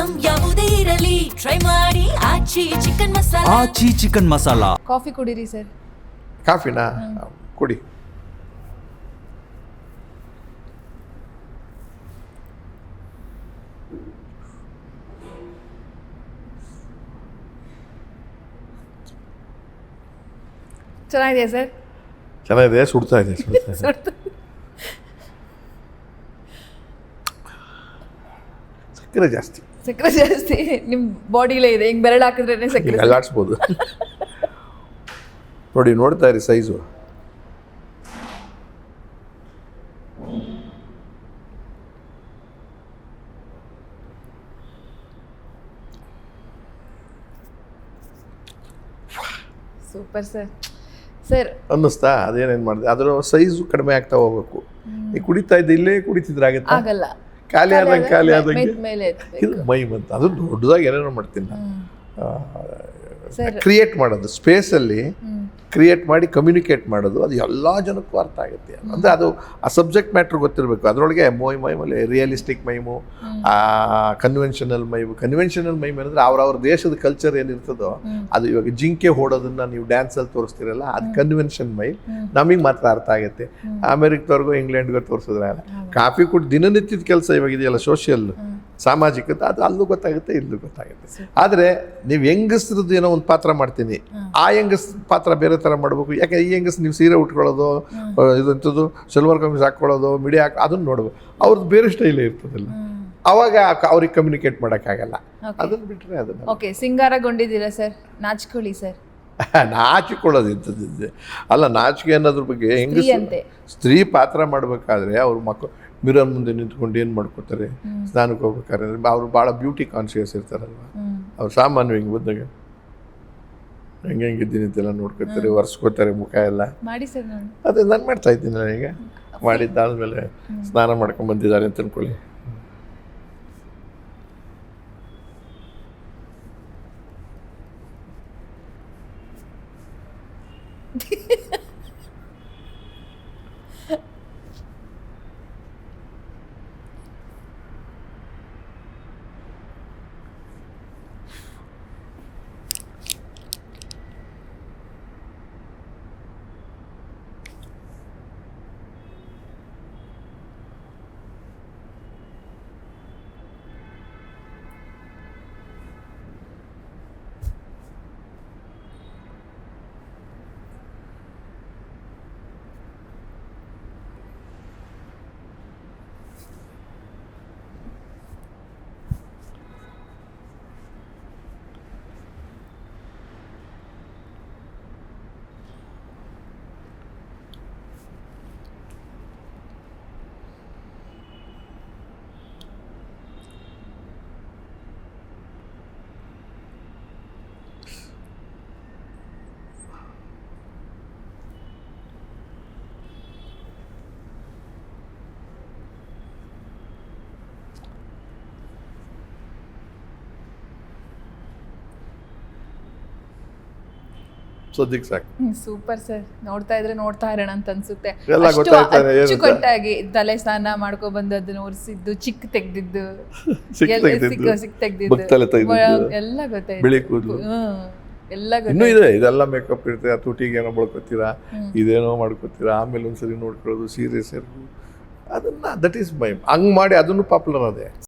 Item ಯಾವುದೇ ಇರಲಿ try ಮಾಡಿ ಆಚಿ ಚಿಕನ್ ಮಸಾಲಾ. ಆಚಿ ಚಿಕನ್ ಮಸಾಲಾ. ಕಾಫಿ ಕುಡೀರಿ ಸರ್. ಕಾಫಿನಾ ಕುಡಿ. ಚೆನ್ನಾಗಿದೆಯಾ ಸರ್? ಚೆನ್ನಾಗಿದೆ, ಸುಡ್ತಾ ಇದೆ. ಸಕ್ಕರೆ ಜಾಸ್ತಿ. ಸಕ್ಕರೆ ಜಾಸ್ತಿ ನಿಮ್ಮ ಬಾಡಿಲೇ ಇದೆ, ಹಿಂಗೆ ಬೆರಳು ಹಾಕಿದ್ರೇನೆ ಸಕ್ಕರೆ. ಎಲ್ಲಾಡ್ಸ್ಬೋದು. ನೋಡಿ, ನೋಡ್ತಾ ಇರಿ ಸೈಜು. Super sir. ಸರ್ ಅನ್ನಿಸ್ತಾ? ಅದೇನೇನು ಮಾಡಿದೆ, ಅದರ ಸೈಜು ಕಡಿಮೆ ಆಗ್ತಾ ಹೋಗ್ಬೇಕು. ಈ ಕುಡಿತಾ ಇದ್ದ ಇಲ್ಲೇ ಕುಡಿತಿದ್ರಾಗತ್ತೆ, ಆಗಲ್ಲ. ಖಾಲಿ ಆದಂಗೆ ಖಾಲಿ ಆದಂಗೆ ಮೇಲೆ ಇದು ಮೈ ಬಂತು. ಅದು ದೊಡ್ಡದಾಗಿ ಏನೇನೋ ಮಾಡ್ತೀನಿ ನಾನು. ಸರ್ ಕ್ರಿಯೇಟ್ ಮಾಡೋದು ಸ್ಪೇಸಲ್ಲಿ ಕ್ರಿಯೇಟ್ ಮಾಡಿ ಕಮ್ಯುನಿಕೇಟ್ ಮಾಡೋದು, ಅದು ಎಲ್ಲ ಜನಕ್ಕೂ ಅರ್ಥ ಆಗುತ್ತೆ. ಅಂದರೆ ಅದು ಆ ಸಬ್ಜೆಕ್ಟ್ ಮ್ಯಾಟ್ರ್ ಗೊತ್ತಿರಬೇಕು. ಅದರೊಳಗೆ ಮೈಮಲ್ಲಿ ರಿಯಲಿಸ್ಟಿಕ್ ಮೈಮು, ಕನ್ವೆನ್ಷನಲ್ ಮೈಮ್ ಅಂದರೆ ಅವ್ರವ್ರ ದೇಶದ ಕಲ್ಚರ್ ಏನಿರ್ತದೋ ಅದು. ಇವಾಗ ಜಿಂಕೆ ಓಡೋದನ್ನ ನೀವು ಡ್ಯಾನ್ಸಲ್ಲಿ ತೋರಿಸ್ತೀರಲ್ಲ, ಅದು ಕನ್ವೆನ್ಷನ್ ಮೈಮ್. ನಮಗೆ ಮಾತ್ರ ಅರ್ಥ ಆಗುತ್ತೆ. ಅಮೆರಿಕದವ್ರಿಗೂ ಇಂಗ್ಲೆಂಡ್ಗೂ ತೋರಿಸಿದ್ರೆ ಕಾಫಿ ಕುಡಿ ದಿನನಿತ್ಯದ ಕೆಲಸ ಇವಾಗ ಇದೆಯಲ್ಲ, ಸೋಷಿಯಲ್ ಸಾಮಾಜಿಕತೆ, ಅದು ಅಲ್ಲೂ ಗೊತ್ತಾಗುತ್ತೆ, ಇಲ್ಲೂ ಗೊತ್ತಾಗುತ್ತೆ. ಆದರೆ ನೀವು ಹೆಂಗಸ್ರದ್ದು ಏನೋ ಒಂದು ಪಾತ್ರ ಮಾಡ್ತೀನಿ, ಆ ಹೆಂಗಸ್ ಪಾತ್ರ ಬೇರೆ ಥರ ಮಾಡಬೇಕು. ಯಾಕೆ ಈ ಹೆಂಗಸ್ ನೀವು ಸೀರೆ ಉಟ್ಕೊಳ್ಳೋದು, ಇದಂಥದ್ದು ಸಲ್ವಾರ್ ಕಮೀಸ್ ಹಾಕ್ಕೊಳ್ಳೋದು, ಮಿಡಿ ಅದನ್ನು ನೋಡ್ಬೇಕು. ಅವ್ರದ್ದು ಬೇರೆ ಸ್ಟೈಲೇ ಇರ್ತದಲ್ಲ, ಅವಾಗ ಅವ್ರಿಗೆ ಕಮ್ಯುನಿಕೇಟ್ ಮಾಡೋಕ್ಕಾಗಲ್ಲ. ಅದನ್ನು ಬಿಟ್ಟರೆ ಅದನ್ನು. ಓಕೆ, ಸಿಂಗಾರಗೊಂಡಿದ್ದೀರಾ ಸರ್? ನಾಚ್ಕೊಳ್ಳಿ ಸರ್. ನಾಚಿಕೊಳ್ಳೋದು ಇಂಥದ್ದಿದೆ ಅಲ್ಲ. ನಾಚಿಕೆ ಅನ್ನೋದ್ರ ಬಗ್ಗೆ ಹೆಂಗಸ್ ಸ್ತ್ರೀ ಪಾತ್ರ ಮಾಡಬೇಕಾದ್ರೆ ಅವ್ರ ಮಕ್ಕಳು ಮಿರರ್ ಮುಂದೆ ನಿಂತ್ಕೊಂಡು ಏನು ಮಾಡ್ಕೋತಾರೆ, ಸ್ನಾನಕ್ಕೆ ಹೋಗ್ಬೇಕಾದ್ರೆ ಅವರು ಭಾಳ ಬ್ಯೂಟಿ ಕಾನ್ಶಿಯಸ್ ಇರ್ತಾರಲ್ವ. ಅವ್ರು ಸಾಮಾನ್ಯ ಹಿಂಗೆ ಬಂದಾಗ ಹೆಂಗಿದ್ದೀನಿ ಅಂತೆಲ್ಲ ನೋಡ್ಕೊತಾರೆ, ಒರೆಸ್ಕೋತಾರೆ ಮುಖ ಎಲ್ಲ. ಮಾಡಿ ಸರ್ ನೋಡಿ. ಅದೇ ನಾನು ಮಾಡ್ತಾ ಇದ್ದೀನಲ್ಲ ಈಗ. ಮಾಡಿದ್ದಾದ್ಮೇಲೆ ಸ್ನಾನ ಮಾಡ್ಕೊಂಡು ಬಂದಿದ್ದಾರೆ ಅಂತ ಅನ್ಕೊಳ್ಳಿ. ಸದ್ಯಕ್ಕೆ ಸಾಕು. Super sir. ನೋಡ್ತಾ ಇದ್ರೆ ನೋಡ್ತಾ ಇರೋಣ ಅಂತ ಅನ್ಸುತ್ತೆ. ಎಲ್ಲ ಗೊತ್ತಾಯ್ತಾರೆ. ಅಚ್ಚುಕಟ್ಟಾಗಿ ತಲೆ ಸ್ನಾನ ಮಾಡ್ಕೊ ಬಂದು ಅದನ್ನ ಒರೆಸಿದ್ದು, ಚಿಕ್ಕ ತೆಗ್ದಿದ್ದು, ಸಿಕ್ ತೆಗ್ದಿದ್ದು ಎಲ್ಲ ಗೊತ್ತಾಯ್ತು. ಬಿಳಿ ಕೂದಲು ಎಲ್ಲ ಇನ್ನೂ ಇದೆ. ಇದೆಲ್ಲ ಮೇಕಪ್ ಇರ್ತದೆ, ತುಟಿಗೆ ಏನೋ ಬಳ್ಕೊತೀರಾ, ಇದೇನೋ ಮಾಡ್ಕೊತೀರಾ, ಆಮೇಲೆ ಒಂದ್ಸರಿ ನೋಡ್ಕೊಳ್ಳೋದು, ಸೀರಿಯಸ್ ಇರೋದು, ಅದನ್ನ ದಟ್ ಈಸ್ ಮೈ. ಹಂಗೆ ಮಾಡಿ ಅದನ್ನು ಪಾಪ್ಯುಲರ್ ಅದೇ.